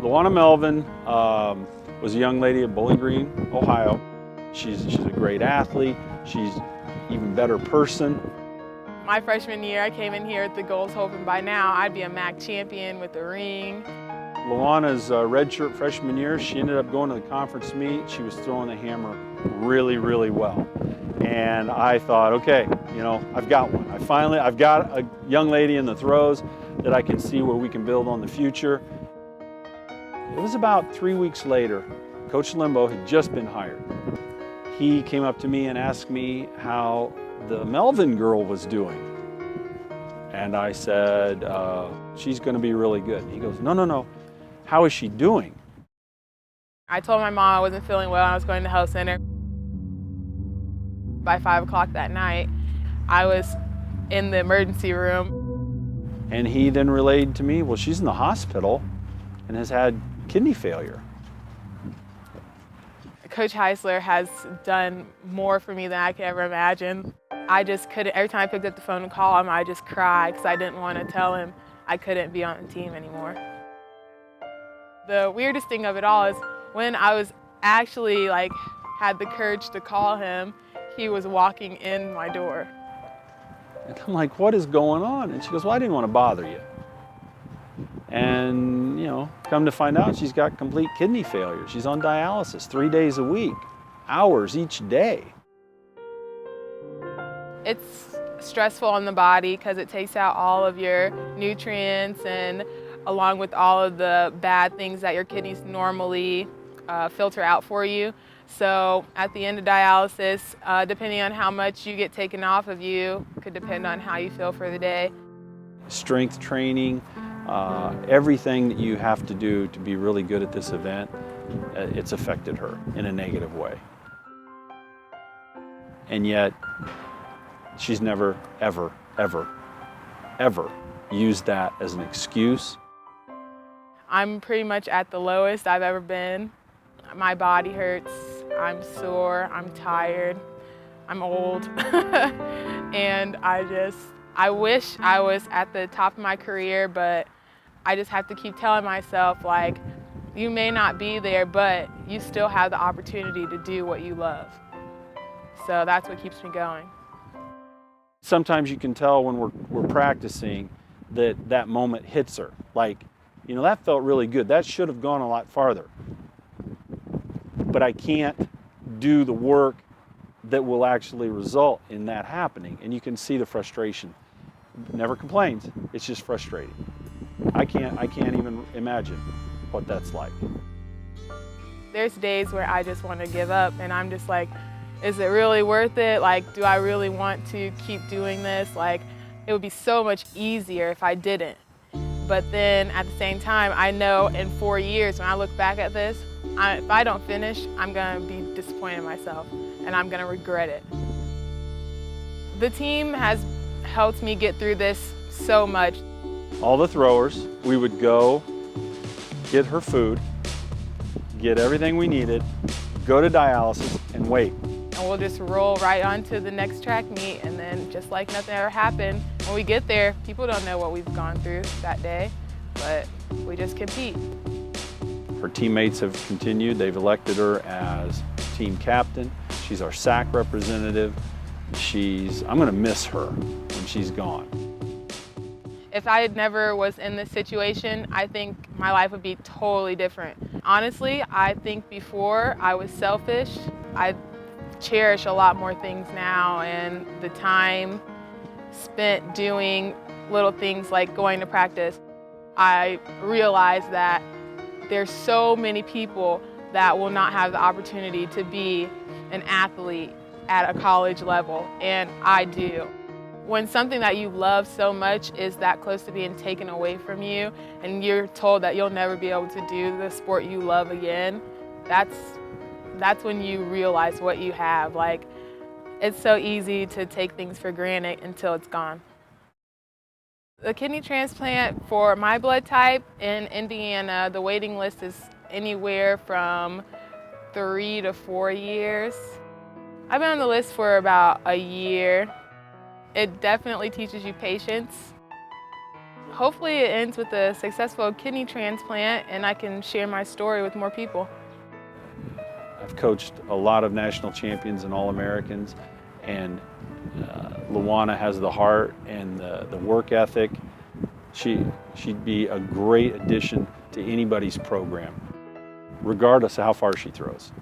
Lywanna Melvin was a young lady at Bowling Green, Ohio. She's a great athlete. She's an even better person. My freshman year, I came in here with the goals hoping by now I'd be a MAC champion with a ring. Lywanna's redshirt freshman year, she ended up going to the conference meet. She was throwing the hammer really, really well. And I thought, okay, you know, I've got one. I've got a young lady in the throws that I can see where we can build on the future. It was about 3 weeks later, Coach Limbo had just been hired. He came up to me and asked me how the Melvin girl was doing. And I said, she's gonna be really good. He goes, no, how is she doing? I told my mom I wasn't feeling well, I was going to health center. By 5 o'clock that night, I was in the emergency room. And he then relayed to me, well, she's in the hospital and has had kidney failure. Coach Heisler has done more for me than I could ever imagine. I just couldn't, every time I picked up the phone and called him, I just cried because I didn't want to tell him I couldn't be on the team anymore. The weirdest thing of it all is when I was actually had the courage to call him, he was walking in my door. And I'm like, what is going on? And she goes, well, I didn't want to bother you. And, you know, come to find out she's got complete kidney failure. She's on dialysis 3 days a week, hours each day. It's stressful on the body because it takes out all of your nutrients and along with all of the bad things that your kidneys normally filter out for you. So at the end of dialysis, depending on how much you get taken off of you, could depend on how you feel for the day. Strength training, everything that you have to do to be really good at this event, it's affected her in a negative way. And yet, she's never, ever, ever, ever used that as an excuse. I'm pretty much at the lowest I've ever been. My body hurts, I'm sore, I'm tired, I'm old. And I wish I was at the top of my career, but I just have to keep telling myself, you may not be there, but you still have the opportunity to do what you love. So that's what keeps me going. Sometimes you can tell when we're practicing that moment hits her. You know, that felt really good. That should have gone a lot farther. But I can't do the work that will actually result in that happening. And you can see the frustration. Never complains, it's just frustrating. I can't even imagine what that's like. There's days where I just want to give up and I'm just like, is it really worth it? Do I really want to keep doing this? It would be so much easier if I didn't. But then at the same time, I know in 4 years, when I look back at this, if I don't finish, I'm gonna be disappointed in myself and I'm gonna regret it. The team has helped me get through this so much. All the throwers, we would go get her food, get everything we needed, go to dialysis and wait. And we'll just roll right on to the next track meet and then just like nothing ever happened. When we get there, people don't know what we've gone through that day, but we just compete. Her teammates have continued. They've elected her as team captain. She's our SAC representative. I'm gonna miss her when she's gone. If I never was in this situation, I think my life would be totally different. Honestly, I think before I was selfish. I cherish a lot more things now, and the time spent doing little things like going to practice, I realized that there's so many people that will not have the opportunity to be an athlete at a college level, and I do. When something that you love so much is that close to being taken away from you, and you're told that you'll never be able to do the sport you love again, that's when you realize what you have. It's so easy to take things for granted until it's gone. The kidney transplant for my blood type in Indiana, the waiting list is anywhere from 3 to 4 years. I've been on the list for about a year. It definitely teaches you patience. Hopefully it ends with a successful kidney transplant and I can share my story with more people. I've coached a lot of national champions and All-Americans, and Lywanna has the heart and the work ethic. She'd be a great addition to anybody's program, regardless of how far she throws.